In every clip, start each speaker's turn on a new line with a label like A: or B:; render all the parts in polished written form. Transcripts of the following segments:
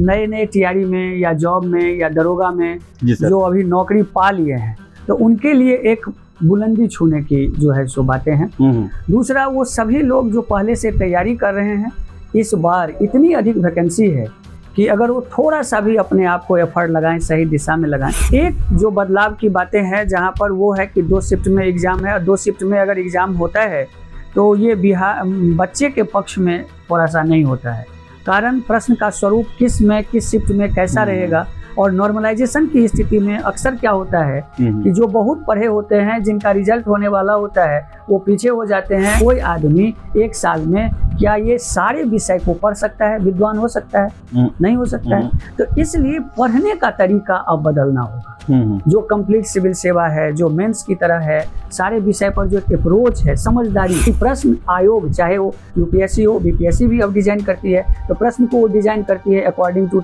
A: नए नए टीआरई में या जॉब में या दरोगा में जो अभी नौकरी पा लिए हैं, तो उनके लिए एक बुलंदी छूने की जो है सो बातें हैं। दूसरा, वो सभी लोग जो पहले से तैयारी कर रहे हैं, इस बार इतनी अधिक वैकेंसी है कि अगर वो थोड़ा सा भी अपने आप को एफर्ट लगाएं, सही दिशा में लगाएं। एक जो बदलाव की बातें हैं जहां पर वो है कि 2 शिफ्ट में एग्ज़ाम है, और 2 शिफ्ट में अगर एग्ज़ाम होता है तो ये बिहार बच्चे के पक्ष में थोड़ा सा नहीं होता है। कारण प्रश्न का स्वरूप किस शिफ्ट में कैसा रहेगा, और नॉर्मलाइजेशन की स्थिति में अक्सर क्या होता है कि जो बहुत पढ़े होते हैं, जिनका रिजल्ट होने वाला होता है, वो पीछे हो जाते हैं। कोई आदमी 1 साल में क्या ये सारे विषय को पढ़ सकता है, विद्वान हो सकता है? नहीं हो सकता है। तो इसलिए पढ़ने का तरीका अब बदलना होगा। जो कंप्लीट सिविल सेवा है, जो मेंस की तरह है, सारे विषय पर जो अप्रोच है, समझदारी। प्रश्न आयोग चाहे वो यूपीएससी हो, बीपीएससी भी अब डिजाइन करती है, तो प्रश्न को वो डिजाइन करती है अकॉर्डिंग टू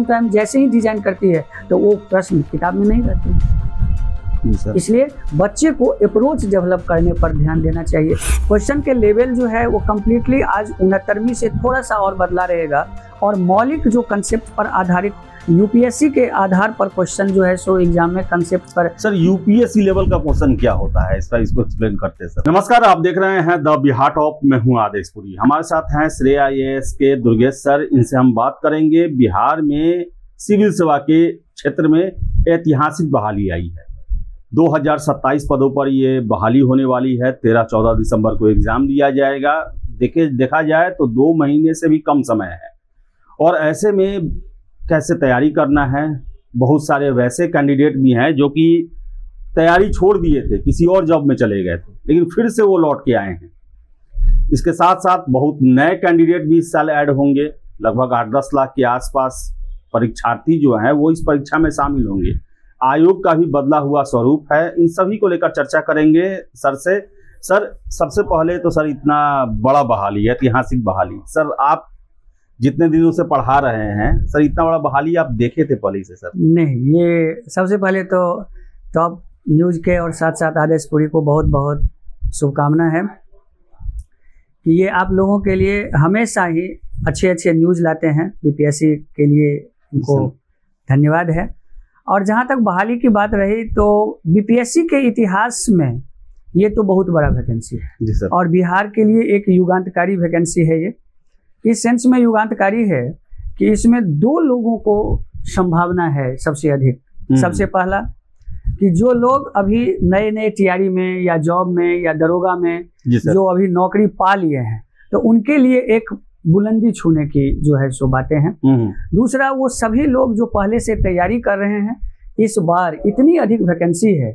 A: टाइम। जैसे ही डिजाइन करती है तो वो प्रश्न किताब में नहीं रहते। इसलिए बच्चे को अप्रोच डेवलप करने पर ध्यान देना चाहिए। क्वेश्चन के लेवल जो है वो कम्प्लीटली आज 69वीं से थोड़ा सा और बदला रहेगा, और मौलिक जो कंसेप्ट पर आधारित यूपीएससी के आधार पर क्वेश्चन जो है सो एग्जाम में कंसेप्ट पर।
B: सर, यूपीएससी लेवल का क्वेश्चन क्या होता है, इसको एक्सप्लेन करते हैं सर। नमस्कार, आप देख रहे हैं द बिहार टॉप। मैं हूं आदेशपुरी। हमारे साथ हैं श्रेया आईएएस के दुर्गेश सर। इनसे हम बात करेंगे बिहार में सिविल सेवा के क्षेत्र में ऐतिहासिक बहाली आई है। 2027 पदों पर ये बहाली होने वाली है। 13-14 दिसंबर को एग्जाम दिया जाएगा। देखा जाए तो 2 महीने से भी कम समय है, और ऐसे में कैसे तैयारी करना है। बहुत सारे वैसे कैंडिडेट भी हैं जो कि तैयारी छोड़ दिए थे, किसी और जॉब में चले गए थे, लेकिन फिर से वो लौट के आए हैं। इसके साथ साथ बहुत नए कैंडिडेट भी इस साल ऐड होंगे। लगभग 8-10 लाख के आसपास परीक्षार्थी जो हैं वो इस परीक्षा में शामिल होंगे। आयोग का भी बदला हुआ स्वरूप है। इन सभी को लेकर चर्चा करेंगे सर से। सर, सबसे पहले तो सर, इतना बड़ा बहाली, ऐतिहासिक बहाली, सर आप जितने दिनों से पढ़ा रहे हैं, सर इतना बड़ा बहाली आप देखे थे पहले से? सर
A: नहीं, ये सबसे पहले तो टॉप न्यूज़ के और साथ साथ आदेशपुरी को बहुत बहुत शुभकामना है कि ये आप लोगों के लिए हमेशा ही अच्छे न्यूज़ लाते हैं। बीपीएससी के लिए इनको धन्यवाद है। और जहाँ तक बहाली की बात रही, तो बीपीएससी के इतिहास में ये तो बहुत बड़ा वैकेंसी है
B: जी सर।
A: और बिहार के लिए एक युगांतकारी वैकेंसी है। ये इस सेंस में युगांतकारी है कि इसमें 2 लोगों को संभावना है सबसे अधिक। सबसे पहला कि जो लोग अभी नए टीआरई में या जॉब में या दरोगा में जो अभी नौकरी पा लिए हैं, तो उनके लिए एक बुलंदी छूने की जो है सो बातें हैं। दूसरा, वो सभी लोग जो पहले से तैयारी कर रहे हैं, इस बार इतनी अधिक वैकेंसी है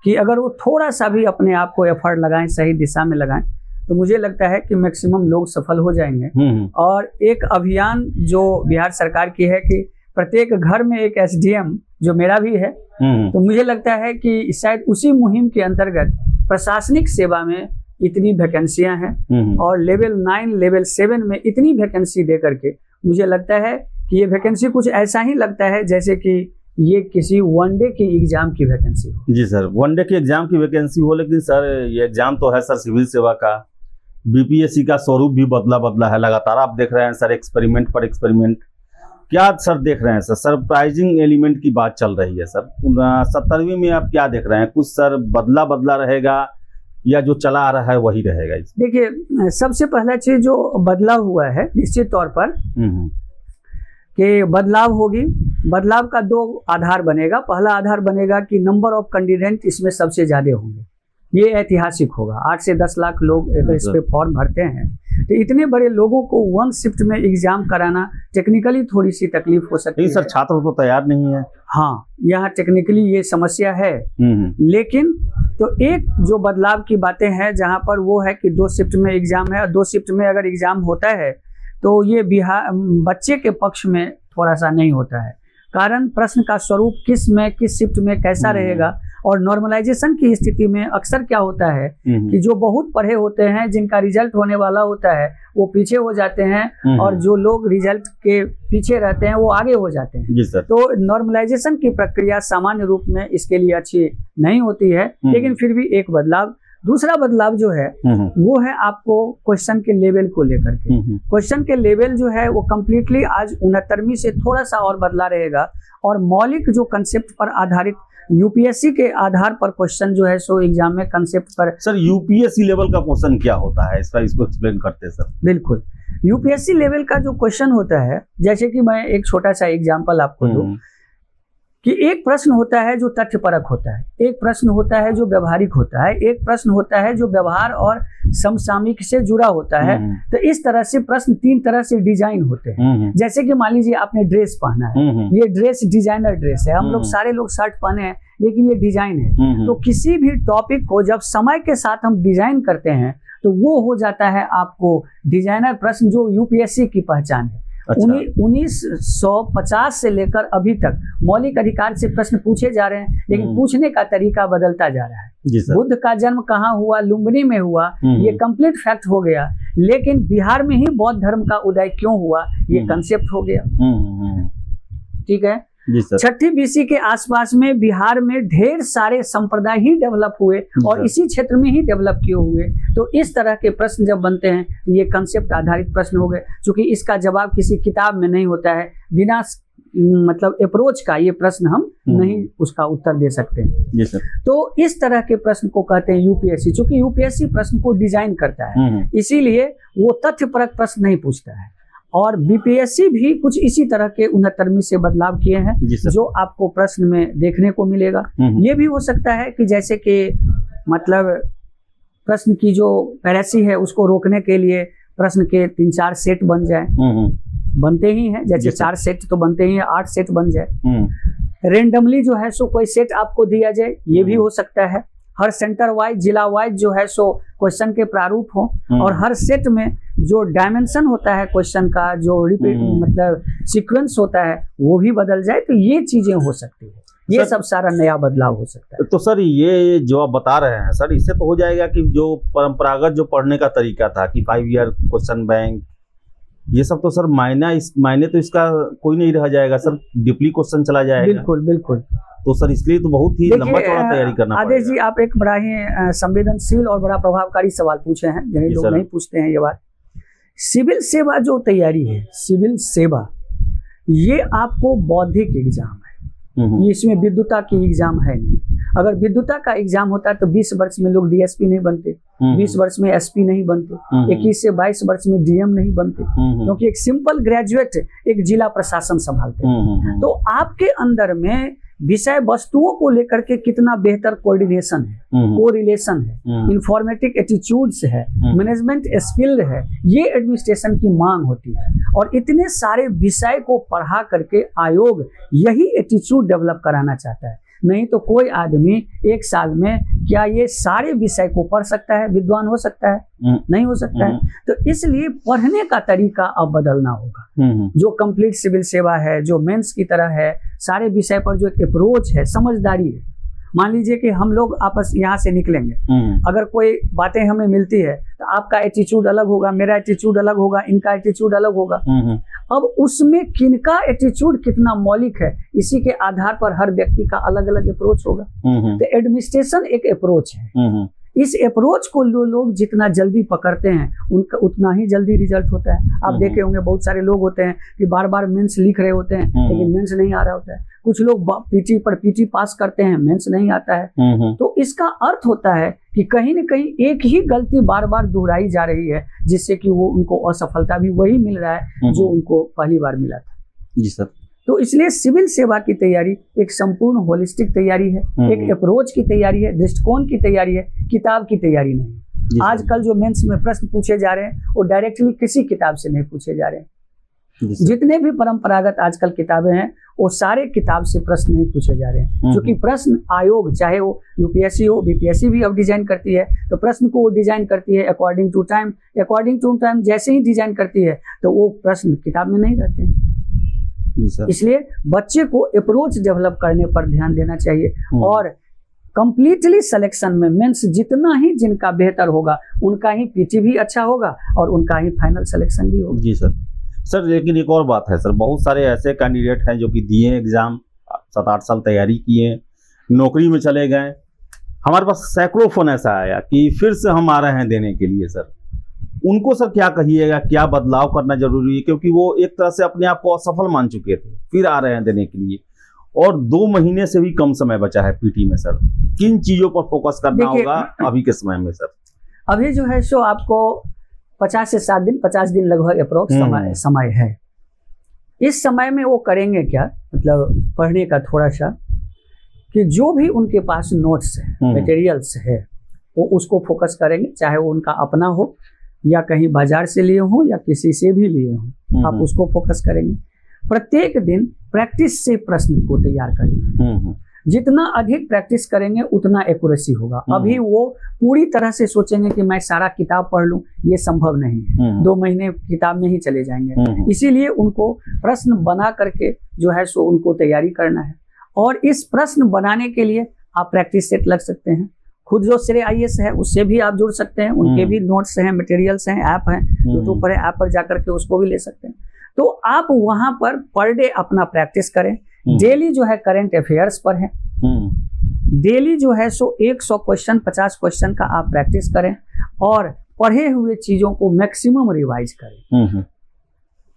A: कि अगर वो थोड़ा सा भी अपने आप को एफर्ट लगाएं, सही दिशा में लगाएं, तो मुझे लगता है कि मैक्सिमम लोग सफल हो जाएंगे। और एक अभियान जो बिहार सरकार की है कि प्रत्येक घर में एक एसडीएम, जो मेरा भी है, तो मुझे लगता है कि शायद उसी मुहिम के अंतर्गत प्रशासनिक सेवा में इतनी वैकेंसियां हैं, और लेवल 9 लेवल 7 में इतनी वैकेंसी दे करके मुझे लगता है कि ये वैकेंसी कुछ ऐसा ही लगता है जैसे कि ये किसी वनडे की एग्जाम की वैकेंसी हो।
B: जी सर, वनडे की एग्जाम की वैकेंसी हो, लेकिन सर ये एग्जाम तो है सर सिविल सेवा का। बीपीएससी का स्वरूप भी बदला है लगातार। आप देख रहे हैं सर, एक्सपेरिमेंट पर एक्सपेरिमेंट। क्या सर देख रहे हैं सर? सरप्राइजिंग एलिमेंट की बात चल रही है सर। 70वीं में आप क्या देख रहे हैं? कुछ सर बदला रहेगा या जो चला आ रहा है वही रहेगा?
A: देखिए, सबसे पहला चीज जो बदलाव हुआ है निश्चित तौर पर कि बदलाव होगी। बदलाव का 2 आधार बनेगा। पहला आधार बनेगा कि नंबर ऑफ कैंडिडेट इसमें सबसे ज्यादा होंगे। ये ऐतिहासिक होगा। 8 से 10 लाख लोग अगर इस पे फॉर्म भरते हैं, तो इतने बड़े लोगों को 1 शिफ्ट में एग्जाम कराना टेक्निकली थोड़ी सी तकलीफ हो सकती है।
B: सर, छात्र तो तैयार नहीं है।
A: हाँ, यहाँ टेक्निकली ये समस्या है। लेकिन तो एक जो बदलाव की बातें हैं जहाँ पर वो है कि 2 शिफ्ट में एग्जाम है, और 2 शिफ्ट में अगर एग्जाम होता है तो ये बिहार बच्चे के पक्ष में थोड़ा सा नहीं होता है। कारण प्रश्न का स्वरूप किस शिफ्ट में कैसा रहेगा, और नॉर्मलाइजेशन की स्थिति में अक्सर क्या होता है कि जो बहुत पढ़े होते हैं, जिनका रिजल्ट होने वाला होता है, वो पीछे हो जाते हैं, और जो लोग रिजल्ट के पीछे रहते हैं वो आगे हो जाते हैं। तो नॉर्मलाइजेशन की प्रक्रिया सामान्य रूप में इसके लिए अच्छी नहीं होती है, लेकिन फिर भी एक बदलाव दूसरा बदलाव जो है वो है आपको क्वेश्चन के लेवल को लेकर के। क्वेश्चन के लेवल जो है वो कम्प्लीटली आज 69वीं से थोड़ा सा और बदला रहेगा, और मौलिक जो कंसेप्ट पर आधारित यूपीएससी के आधार पर क्वेश्चन जो है सो एग्जाम में कंसेप्ट पर।
B: सर यूपीएससी लेवल का क्वेश्चन क्या होता है, इसको एक्सप्लेन करते हैं सर।
A: बिल्कुल, यूपीएससी लेवल का जो क्वेश्चन होता है, जैसे कि मैं एक छोटा सा एग्जांपल आपको दूं कि एक प्रश्न होता है जो तथ्यपरक होता है, एक प्रश्न होता है जो व्यवहारिक होता है, एक प्रश्न होता है जो व्यवहार और समसामयिक से जुड़ा होता है। तो इस तरह से प्रश्न 3 तरह से डिजाइन होते हैं। जैसे कि मान लीजिए आपने ड्रेस पहना है, ये ड्रेस डिजाइनर ड्रेस है, हम लोग सारे लोग शर्ट पहने हैं लेकिन ये डिजाइन है। तो किसी भी टॉपिक को जब समय के साथ हम डिजाइन करते हैं तो वो हो जाता है आपको डिजाइनर प्रश्न, जो यूपीएससी की पहचान है। 1950 से लेकर अभी तक मौलिक अधिकार से प्रश्न पूछे जा रहे हैं, लेकिन पूछने का तरीका बदलता जा रहा है। बुद्ध का जन्म कहाँ हुआ? लुम्बिनी में हुआ, ये कंप्लीट फैक्ट हो गया। लेकिन बिहार में ही बौद्ध धर्म का उदय क्यों हुआ, ये कंसेप्ट हो गया। ठीक है। 6ठी बीसी के आसपास में बिहार में ढेर सारे संप्रदाय ही डेवलप हुए और इसी क्षेत्र में ही डेवलप किए हुए। तो इस तरह के प्रश्न जब बनते हैं तो ये कंसेप्ट आधारित प्रश्न हो गए, क्योंकि इसका जवाब किसी किताब में नहीं होता है। बिना मतलब अप्रोच का ये प्रश्न हम नहीं उसका उत्तर दे सकते हैं। तो इस तरह के प्रश्न को कहते हैं यूपीएससी। चूंकि यूपीएससी प्रश्न को डिजाइन करता है, इसीलिए वो तथ्यपरक प्रश्न नहीं पूछता है। और बीपीएससी भी कुछ इसी तरह के 69वीं से बदलाव किए हैं, जो आपको प्रश्न में देखने को मिलेगा। ये भी हो सकता है कि जैसे कि मतलब प्रश्न की जो पैरेसी है उसको रोकने के लिए प्रश्न के 3-4 सेट बन जाए, बनते ही हैं। जैसे 4 सेट तो बनते ही हैं, 8 सेट बन जाए। रेंडमली जो है सो कोई सेट आपको दिया जाए, ये भी हो सकता है। हर सेंटर वाइज, जिला वाइज जो है सो क्वेश्चन के प्रारूप हो, और हर सेट में जो डायमेंशन होता है क्वेश्चन का, जो रिपीट मतलब सीक्वेंस होता है, वो भी बदल जाए। तो ये चीजें हो सकती है, ये सब सारा नया बदलाव हो सकता है।
B: तो सर ये जो आप बता रहे हैं सर, इससे तो हो जाएगा कि जो परंपरागत जो पढ़ने का तरीका था कि 5 ईयर क्वेश्चन बैंक, ये सब तो सर मायने तो इसका कोई नहीं रह जाएगा सर, डीपली क्वेश्चन चला जाएगा।
A: बिल्कुल बिल्कुल।
B: तो सर इसलिए तो बहुत ही लंबा चौड़ा तैयारी करना पड़ेगा।
A: आदेश जी, आप एक बड़ा ही संवेदनशील और बड़ा प्रभावकारी सवाल पूछे हैं, जिन्हें लोग नहीं पूछते हैं ये बात। सिविल सेवा जो तैयारी है, सिविल सेवा, ये आपको बौद्धिक एग्जाम है, इसमें विद्युता की एग्जाम है नहीं। अगर विद्युता का एग्जाम होता तो 20 वर्ष में लोग डीएसपी नहीं बनते, 20 वर्ष में एसपी नहीं बनते, 21 से 22 वर्ष में डीएम नहीं बनते, क्योंकि एक सिंपल ग्रेजुएट एक जिला प्रशासन संभालते हैं। तो आपके अंदर में विषय वस्तुओं को लेकर के कितना बेहतर कोऑर्डिनेशन है, कोरिलेशन है, इंफॉर्मेटिव एटीट्यूड्स है, मैनेजमेंट स्किल है, ये एडमिनिस्ट्रेशन की मांग होती है। और इतने सारे विषय को पढ़ा करके आयोग यही एटीट्यूड डेवलप कराना चाहता है। नहीं तो कोई आदमी 1 साल में क्या ये सारे विषय को पढ़ सकता है, विद्वान हो सकता है? नहीं हो सकता है। तो इसलिए पढ़ने का तरीका अब बदलना होगा। जो कंप्लीट सिविल सेवा है, जो मेंस की तरह है, सारे विषय पर जो एक अप्रोच है, समझदारी है। मान लीजिए कि हम लोग आपस यहाँ से निकलेंगे, अगर कोई बातें हमें मिलती है तो आपका एटीट्यूड अलग होगा, मेरा एटीट्यूड अलग होगा, इनका एटीट्यूड अलग होगा। अब उसमें किनका एटीट्यूड कितना मौलिक है, इसी के आधार पर हर व्यक्ति का अलग अलग अप्रोच होगा। तो एडमिनिस्ट्रेशन एक अप्रोच है। इस अप्रोच को लोग जितना जल्दी पकड़ते हैं उनका उतना ही जल्दी रिजल्ट होता है। आप देखे होंगे बहुत सारे लोग होते हैं कि बार बार मेंस लिख रहे होते हैं, लेकिन मेंस नहीं आ रहा होता है। कुछ लोग पीटी पर पीटी पास करते हैं, मेंस नहीं आता है। तो इसका अर्थ होता है कि कहीं न कहीं एक ही गलती बार बार दोहराई जा रही है, जिससे कि वो उनको असफलता भी वही मिल रहा है जो उनको पहली बार मिला था।
B: जी सर।
A: तो इसलिए सिविल सेवा की तैयारी एक संपूर्ण होलिस्टिक तैयारी है, एक अप्रोच की तैयारी है, दृष्टिकोण की तैयारी है, किताब की तैयारी नहीं। आजकल जो मेंस में प्रश्न पूछे जा रहे हैं वो डायरेक्टली किसी किताब से नहीं पूछे जा रहे हैं। जितने भी परंपरागत आजकल किताबें हैं वो सारे किताब से प्रश्न नहीं पूछे जा रहे हैं, क्योंकि प्रश्न आयोग, चाहे वो यूपीएससी हो, बीपीएससी भी अब डिजाइन करती है, तो प्रश्न को वो डिजाइन करती है अकॉर्डिंग टू टाइम। जैसे ही डिजाइन करती है तो वो प्रश्न किताब में नहीं रहते हैं। इसलिए बच्चे को अप्रोच डेवलप करने पर ध्यान देना चाहिए, और कंप्लीटली सिलेक्शन में मेंस जितना ही जिनका बेहतर होगा उनका ही पीटी भी अच्छा होगा और उनका ही फाइनल सिलेक्शन भी होगा।
B: जी सर। सर लेकिन एक और बात है सर, बहुत सारे ऐसे कैंडिडेट हैं जो कि दिए एग्जाम, 7-8 साल तैयारी किए, नौकरी में चले गए, हमारे पास सैकड़ों फोन ऐसा आया कि फिर से हम आ रहे हैं देने के लिए सर, उनको सर क्या कहिएगा, क्या बदलाव करना जरूरी है, क्योंकि वो एक तरह से अपने आप को असफल मान चुके थे, फिर आ रहे हैं देने के लिए और 2 महीने से भी कम समय बचा है पीटी में सर, किन चीजों पर फोकस करना होगा अभी के समय में सर?
A: अभी जो है सो आपको 50 से 7 दिन 50 दिन लगभग अप्रोक्स समय है। इस समय में वो करेंगे क्या, मतलब पढ़ने का थोड़ा सा, कि जो भी उनके पास नोट्स है, मटेरियल्स है, वो उसको फोकस करेंगे, चाहे वो उनका अपना हो या कहीं बाजार से लिए हो या किसी से भी लिए हो, आप उसको फोकस करेंगे। प्रत्येक दिन प्रैक्टिस से प्रश्न को तैयार करेंगे। जितना अधिक प्रैक्टिस करेंगे उतना एक्यूरेसी होगा। अभी वो पूरी तरह से सोचेंगे कि मैं सारा किताब पढ़ लूं, ये संभव नहीं है। 2 महीने किताब में ही चले जाएंगे। इसीलिए उनको प्रश्न बना करके जो है सो उनको तैयारी करना है। और इस प्रश्न बनाने के लिए आप प्रैक्टिस सेट लग सकते हैं। खुद जो श्रेय IAS है उससे भी आप जुड़ सकते हैं, उनके भी नोट्स हैं, मटेरियल्स हैं, ऐप हैं, यूट्यूब पर ऐप पर जाकर के उसको भी ले सकते हैं। तो आप वहां पर पर डे अपना प्रैक्टिस करें। डेली जो है करंट अफेयर्स पर है, डेली जो है सो 100 क्वेश्चन 50 क्वेश्चन का आप प्रैक्टिस करें और पढ़े हुए चीजों को मैक्सिमम रिवाइज करें,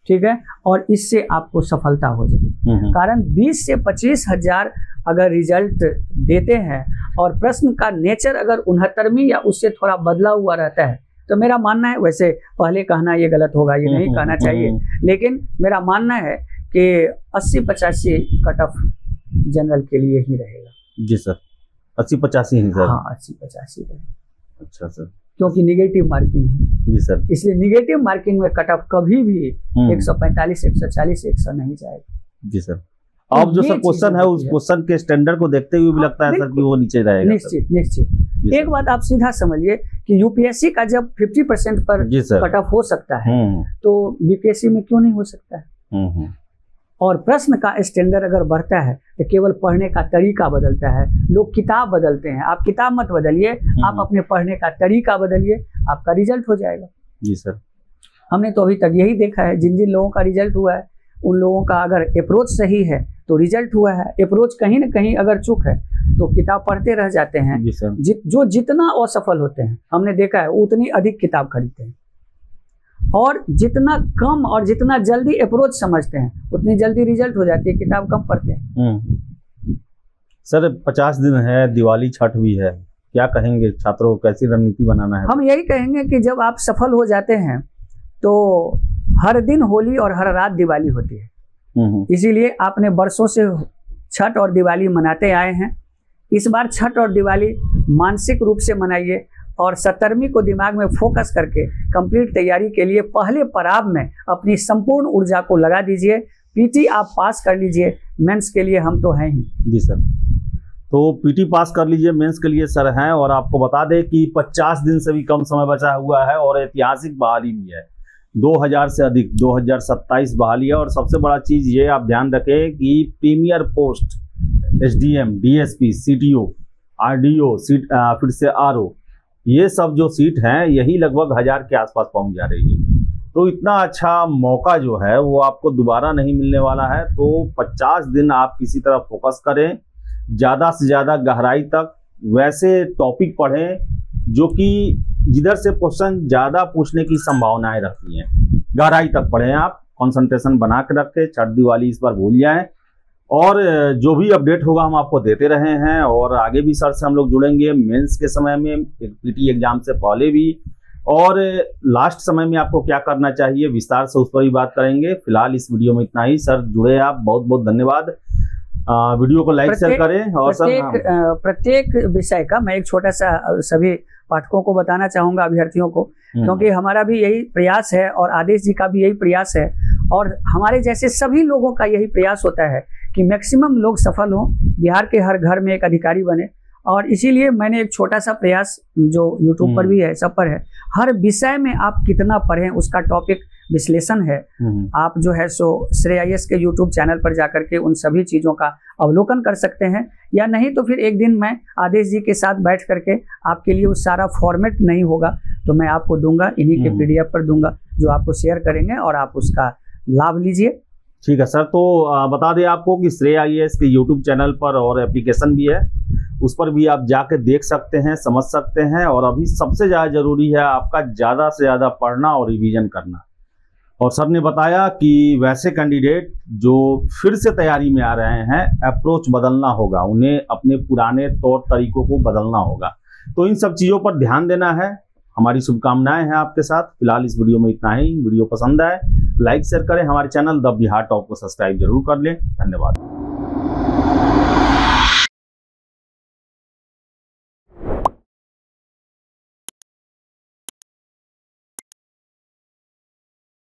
A: ठीक है। और इससे आपको सफलता हो जाएगी। कारण 20 से 25 हजार अगर रिजल्ट देते हैं और प्रश्न का नेचर अगर 69वीं या उससे थोड़ा बदला हुआ रहता है, तो मेरा मानना है, वैसे पहले कहना ये गलत होगा, ये नहीं कहना चाहिए, लेकिन मेरा मानना है कि 80-85 कट ऑफ जनरल के लिए ही रहेगा।
B: जी सर, 80-85 ही सर?
A: हाँ, 80-85 रहेगा।
B: अच्छा सर,
A: क्योंकि निगेटिव मार्किंग है।
B: जी सर,
A: इसलिए निगेटिव मार्किंग में कट ऑफ कभी भी 145, 140, 100 नहीं जाएगा।
B: जी सर। अब जो सर क्वेश्चन है, उस क्वेश्चन के स्टैंडर्ड को देखते हुए भी लगता है सर कि वो नीचे रहेगा।
A: निश्चित। एक बात आप सीधा समझिए कि यूपीएससी का जब 50% पर कट ऑफ हो सकता है, तो बीपीएससी में क्यों नहीं हो सकता है? और प्रश्न का स्टैंडर्ड अगर बढ़ता है तो केवल पढ़ने का तरीका बदलता है। लोग किताब बदलते हैं, आप किताब मत बदलिए, आप अपने पढ़ने का तरीका बदलिए, आपका रिजल्ट हो जाएगा।
B: जी सर।
A: हमने तो अभी तक यही देखा है, जिन जिन लोगों का रिजल्ट हुआ है, उन लोगों का अगर अप्रोच सही है तो रिजल्ट हुआ है। अप्रोच कहीं ना कहीं अगर चूक है तो किताब पढ़ते रह जाते हैं। जो जितना असफल होते हैं, हमने देखा है, उतनी अधिक किताब खरीदते हैं। और जितना कम और जितना जल्दी अप्रोच समझते हैं, उतनी जल्दी रिजल्ट हो जाती है, किताब कम पढ़ते हैं।
B: सर 50 दिन है, दिवाली छठ भी है, क्या कहेंगे छात्रों को, कैसी रणनीति बनाना है?
A: हम यही कहेंगे कि जब आप सफल हो जाते हैं तो हर दिन होली और हर रात दिवाली होती है। इसीलिए आपने बरसों से छठ और दिवाली मनाते आए हैं। इस बार छठ और दिवाली मानसिक रूप से मनाइए और 70वीं को दिमाग में फोकस करके कंप्लीट तैयारी के लिए पहले पड़ाव में अपनी संपूर्ण ऊर्जा को लगा दीजिए। पीटी आप पास कर लीजिए, मेंस के लिए हम तो हैं ही।
B: जी सर, तो पीटी पास कर लीजिए, मेंस के लिए सर हैं। और आपको बता दें कि 50 दिन से भी कम समय बचा हुआ है और ऐतिहासिक बहाली भी है। 2000 से अधिक 2027 बहाली है। और सबसे बड़ा चीज ये आप ध्यान रखें कि premier post SDM, DSP, CTO, RDO, फिर से RO, ये सब जो सीट हैं यही लगभग 1000 के आसपास पहुंच जा रही है। तो इतना अच्छा मौका जो है वो आपको दोबारा नहीं मिलने वाला है। तो 50 दिन आप किसी तरह फोकस करें, ज़्यादा से ज़्यादा गहराई तक वैसे टॉपिक पढ़ें जो कि जिधर से क्वेश्चन ज़्यादा पूछने की संभावनाएं रहती हैं। गहराई तक पढ़ें, आप कंसंट्रेशन बना के रखें। छठ दिवाली इस बार भूल जाएं। और जो भी अपडेट होगा हम आपको देते रहे हैं और आगे भी सर से हम लोग जुड़ेंगे मेंस के समय में, पीटी एग्जाम से पहले भी, और लास्ट समय में आपको क्या करना चाहिए विस्तार से उस पर भी बात करेंगे। फिलहाल इस वीडियो में इतना ही। सर जुड़े आप, बहुत बहुत धन्यवाद। वीडियो को लाइक शेयर करें। और सर
A: प्रत्येक विषय का मैं एक छोटा सा सभी पाठकों को बताना चाहूंगा, अभ्यर्थियों को, क्योंकि हमारा भी यही प्रयास है और आदेश जी का भी यही प्रयास है और हमारे जैसे सभी लोगों का यही प्रयास होता है कि मैक्सिमम लोग सफल हों, बिहार के हर घर में एक अधिकारी बने। और इसीलिए मैंने एक छोटा सा प्रयास जो यूट्यूब पर भी है, सब पर है, हर विषय में आप कितना पढ़ें उसका टॉपिक विश्लेषण है। आप जो है सो श्रेय IAS के यूट्यूब चैनल पर जाकर के उन सभी चीज़ों का अवलोकन कर सकते हैं, या नहीं तो फिर एक दिन मैं आदेश जी के साथ बैठ करके आपके लिए वो सारा फॉर्मेट नहीं होगा तो मैं आपको दूंगा, इन्हीं के PDF पर दूंगा, जो आपको शेयर करेंगे और आप उसका लाभ लीजिए।
B: ठीक है सर, तो बता दें आपको कि श्रेय IAS के यूट्यूब चैनल पर और एप्लीकेशन भी है, उस पर भी आप जाके देख सकते हैं, समझ सकते हैं। और अभी सबसे ज़्यादा जरूरी है आपका ज़्यादा से ज़्यादा पढ़ना और रिवीजन करना। और सर ने बताया कि वैसे कैंडिडेट जो फिर से तैयारी में आ रहे हैं, अप्रोच बदलना होगा, उन्हें अपने पुराने तौर तरीकों को बदलना होगा। तो इन सब चीज़ों पर ध्यान देना है। हमारी शुभकामनाएं हैं आपके साथ। फिलहाल इस वीडियो में इतना ही। वीडियो पसंद आए लाइक शेयर करें, हमारे चैनल द बिहार टॉप को सब्सक्राइब जरूर कर लें। धन्यवाद।